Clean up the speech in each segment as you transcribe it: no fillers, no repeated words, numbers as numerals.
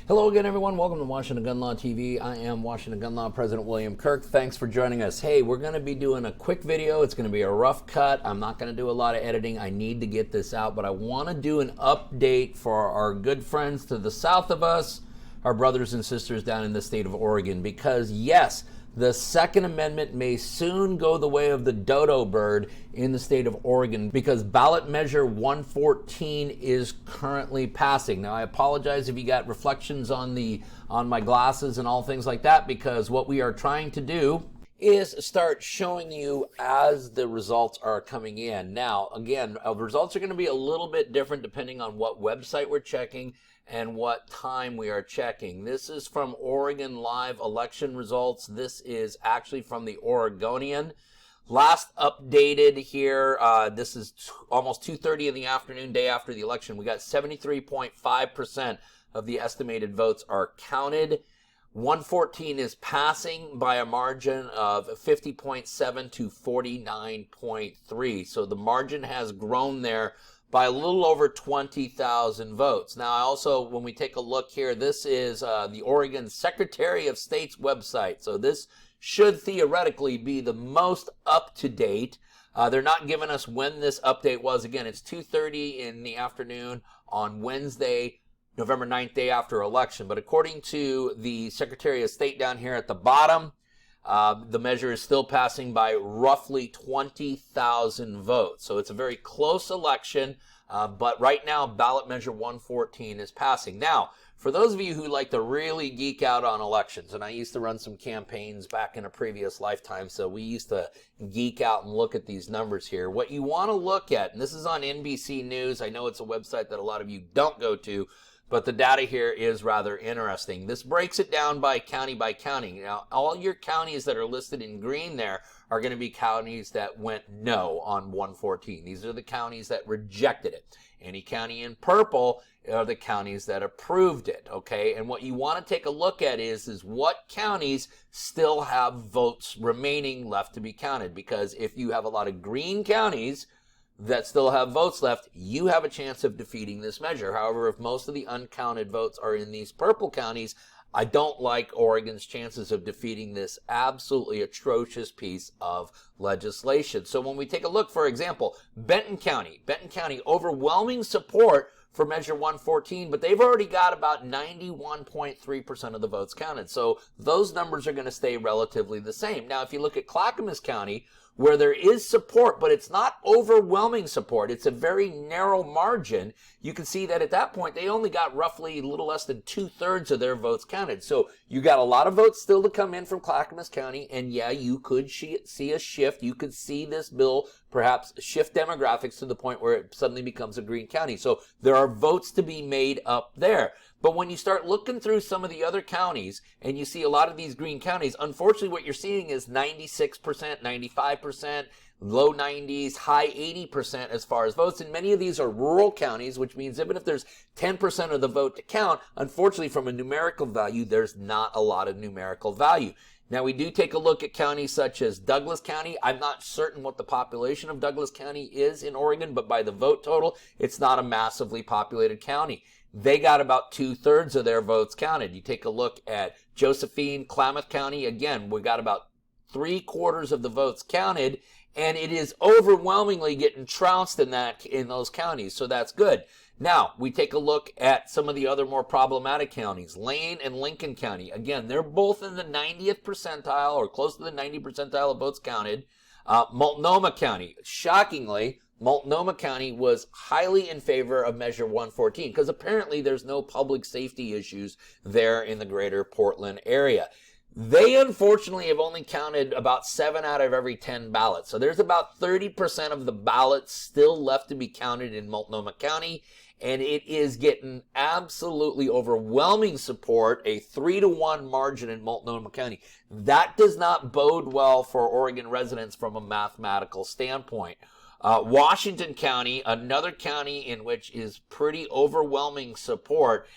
Hello again, everyone. Welcome to Washington Gun Law TV. I am Washington Gun Law President William Kirk. Thanks for joining us. Hey, we're going to be doing a quick video. It's going to be a rough cut. I'm not going to do a lot of editing. I need to get this out, but I want to do an update for our good friends to the south of us, our brothers and sisters down in the state of Oregon, because yes, the Second Amendment may soon go the way of the dodo bird in the state of Oregon because Ballot Measure 114 is currently passing. Now, I apologize if you got reflections on my glasses and all things like that, because what we are trying to do is start showing you as the results are coming in. Now, again, results are going to be a little bit different depending on what website we're checking and what time we are checking. This is from Oregon Live election results. This is actually from the Oregonian. Last updated here, this is almost 2:30 in the afternoon, day after the election. We got 73.5% of the estimated votes are counted. 114 is passing by a margin of 50.7 to 49.3. So the margin has grown there by a little over 20,000 votes. Now, I also, when we take a look here, this is the Oregon Secretary of State's website. So this should theoretically be the most up-to-date. They're not giving us when this update was. Again, it's 2:30 in the afternoon on Wednesday, November 9th, day after election. But according to the Secretary of State down here at the bottom, the measure is still passing by roughly 20,000 votes. So it's a very close election, but right now Ballot Measure 114 is passing. Now, for those of you who like to really geek out on elections, and I used to run some campaigns back in a previous lifetime, so we used to geek out and look at these numbers here. What you want to look at, and this is on NBC News, I know it's a website that a lot of you don't go to, but the data here is rather interesting. This breaks it down by county. Now, all your counties that are listed in green there are going to be counties that went no on 114. These are the counties that rejected it. Any county in purple are the counties that approved it, okay? And what you want to take a look at is what counties still have votes remaining left to be counted. Because if you have a lot of green counties that still have votes left, you have a chance of defeating this measure. However, if most of the uncounted votes are in these purple counties, I don't like Oregon's chances of defeating this absolutely atrocious piece of legislation. So when we take a look, for example, Benton County, overwhelming support for Measure 114, but they've already got about 91.3% of the votes counted. So those numbers are going to stay relatively the same. Now, if you look at Clackamas County, where there is support, but it's not overwhelming support, it's a very narrow margin, you can see that at that point, they only got roughly a little less than 2/3 of their votes counted. So you got a lot of votes still to come in from Clackamas County, and yeah, you could see a shift. You could see this bill perhaps shift demographics to the point where it suddenly becomes a green county. So there are votes to be made up there. But when you start looking through some of the other counties and you see a lot of these green counties, unfortunately what you're seeing is 96%, 95%, low 90s, high 80% as far as votes. And many of these are rural counties, which means even if there's 10% of the vote to count, unfortunately from a numerical value, there's not a lot of numerical value. Now, we do take a look at counties such as Douglas County. I'm not certain what the population of Douglas County is in Oregon, but by the vote total, it's not a massively populated county. They got about 2/3 of their votes counted. You take a look at Josephine, Klamath County. Again, we got about 3/4 of the votes counted, and it is overwhelmingly getting trounced in those counties. So that's good. Now, we take a look at some of the other more problematic counties, Lane and Lincoln County. Again, they're both in the 90th percentile or close to the 90th percentile of votes counted. Multnomah County, shockingly, Multnomah County was highly in favor of Measure 114 because apparently there's no public safety issues there in the greater Portland area. They unfortunately have only counted about 7 out of every 10 ballots. So there's about 30% of the ballots still left to be counted in Multnomah County. And it is getting absolutely overwhelming support, a 3-to-1 margin in Multnomah County. That does not bode well for Oregon residents from a mathematical standpoint. Washington County, another county in which is pretty overwhelming support,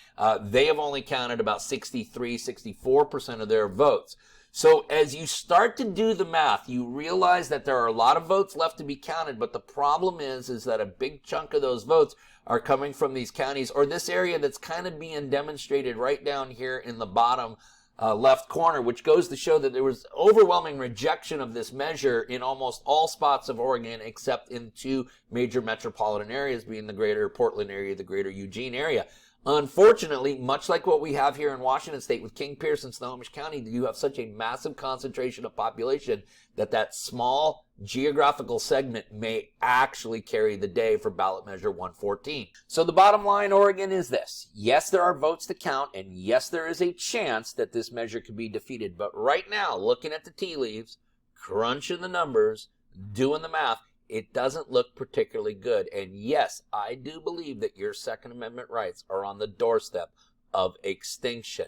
they have only counted about 63, 64% of their votes. So as you start to do the math, you realize that there are a lot of votes left to be counted, but the problem is that a big chunk of those votes are coming from these counties or this area that's kind of being demonstrated right down here in the bottom left corner, which goes to show that there was overwhelming rejection of this measure in almost all spots of Oregon except in two major metropolitan areas, being the greater Portland area, the greater Eugene area. Unfortunately, much like what we have here in Washington State with King, Pierce, and Snohomish County, you have such a massive concentration of population that small geographical segment may actually carry the day for ballot measure 114. So the bottom line, Oregon, is this. Yes, there are votes to count, and yes, there is a chance that this measure could be defeated. But right now, looking at the tea leaves, crunching the numbers, doing the math, it doesn't look particularly good. And yes, I do believe that your Second Amendment rights are on the doorstep of extinction.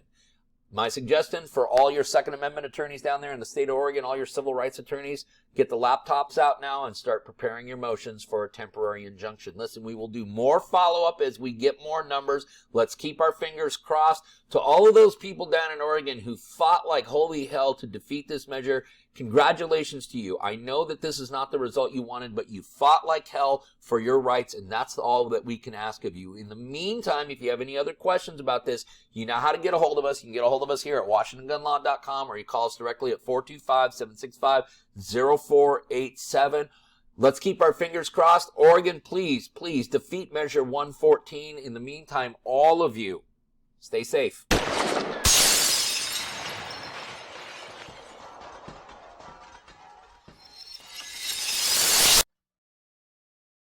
My suggestion for all your Second Amendment attorneys down there in the state of Oregon, all your civil rights attorneys, get the laptops out now and start preparing your motions for a temporary injunction. Listen, we will do more follow-up as we get more numbers. Let's keep our fingers crossed. To all of those people down in Oregon who fought like holy hell to defeat this measure, congratulations to you. I know that this is not the result you wanted, but you fought like hell for your rights, and that's all that we can ask of you. In the meantime, if you have any other questions about this, you know how to get a hold of us. You can get a hold of us here at WashingtonGunLaw.com, or you call us directly at 425-765-0487. Let's keep our fingers crossed. Oregon, please, please defeat Measure 114. In the meantime, all of you, stay safe.